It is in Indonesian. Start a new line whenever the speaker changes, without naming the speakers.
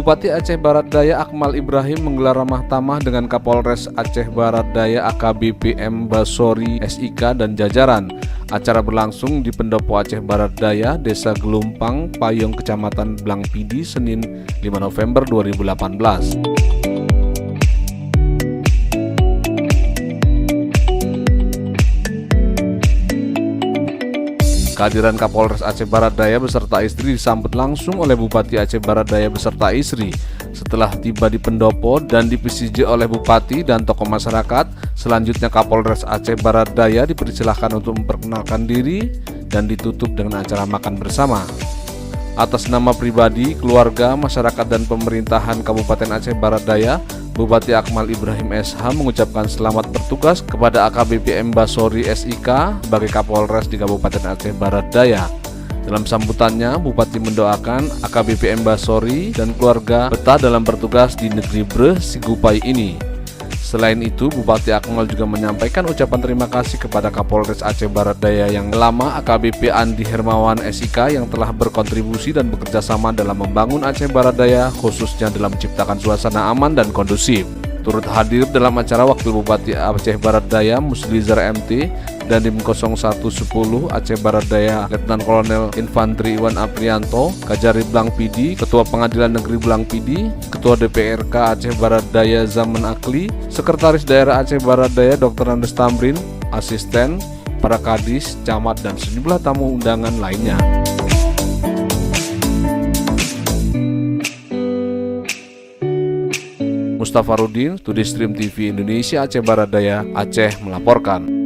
Bupati Aceh Barat Daya Akmal Ibrahim menggelar ramah tamah dengan Kapolres Aceh Barat Daya AKBP M. Basori SIK dan jajaran. Acara berlangsung di Pendopo Aceh Barat Daya, Desa Gelumpang, Payung, Kecamatan Blangpidi, Senin 5 November 2018. Kehadiran Kapolres Aceh Barat Daya beserta istri disambut langsung oleh Bupati Aceh Barat Daya beserta istri. Setelah tiba di Pendopo dan dipisiji oleh Bupati dan tokoh masyarakat, selanjutnya Kapolres Aceh Barat Daya dipersilahkan untuk memperkenalkan diri dan ditutup dengan acara makan bersama. Atas nama pribadi, keluarga, masyarakat dan pemerintahan Kabupaten Aceh Barat Daya, Bupati Akmal Ibrahim SH mengucapkan selamat bertugas kepada AKBP M. Basori SIK sebagai Kapolres di Kabupaten Aceh Barat Daya. Dalam sambutannya, Bupati mendoakan AKBP M. Basori dan keluarga betah dalam bertugas di negeri Breh Sigupai ini. Selain itu, Bupati Akmal juga menyampaikan ucapan terima kasih kepada Kapolres Aceh Barat Daya yang lama, AKBP Andi Hermawan SIK, yang telah berkontribusi dan bekerja sama dalam membangun Aceh Barat Daya, khususnya dalam menciptakan suasana aman dan kondusif. Turut hadir dalam acara Wakil Bupati Aceh Barat Daya Muslizar MT dan Dim 0110 Aceh Barat Daya Letnan Kolonel Infantri Iwan Aprianto, Kajari Blangpidi, Ketua Pengadilan Negeri Blangpidi, Ketua DPRK Aceh Barat Daya Zaman Akli, Sekretaris Daerah Aceh Barat Daya Dr. Andes Tamrin, asisten, para kadis, camat, dan sejumlah tamu undangan lainnya. Mustafa Rudin, Studi Stream TV Indonesia Aceh Barat Daya, Aceh melaporkan.